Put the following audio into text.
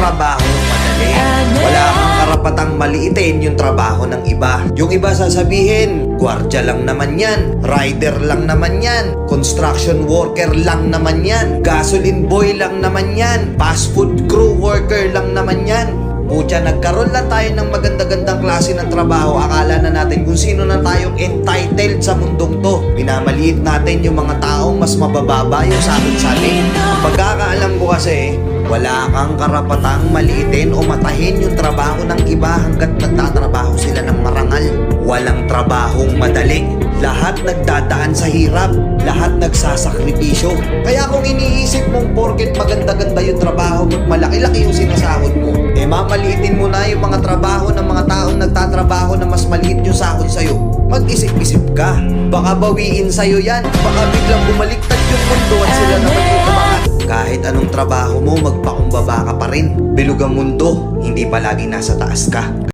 trabaho madali. Wala kang karapatang maliitin yung trabaho ng iba. Yung iba sasabihin, gwardiya lang naman yan, rider lang naman yan, construction worker lang naman yan, gasoline boy lang naman yan, fast food crew worker lang naman yan. Pucha, nagkaroon lang tayo ng maganda-gandang klase ng trabaho. Akala na natin kung sino na tayong entitled sa mundong to. Minamaliit natin yung mga taong mas mabababa yung sahod sa atin. Pagkakaalam ko kasi, wala kang karapatang maliitin o matahin yung trabaho ng iba hanggat nagtatrabaho sila ng marangal. Walang trabahong madali. Lahat nagdadaan sa hirap. Lahat nagsasakripisyo. Kaya kung iniisip mong porket maganda-ganda yung trabaho mo't malaki-laki yung sinasahod mo, mamaliitin mo na yung mga trabaho ng mga taong nagtatrabaho na mas maliit yung sahod sa'yo. Mag-isip-isip ka. Baka bawiin sa'yo yan. Baka biglang bumaliktad yung mundo at sila naman yung kumakas. Kahit anong trabaho mo, magpakumbaba ka pa rin. Bilog ang mundo, hindi palagi nasa taas ka.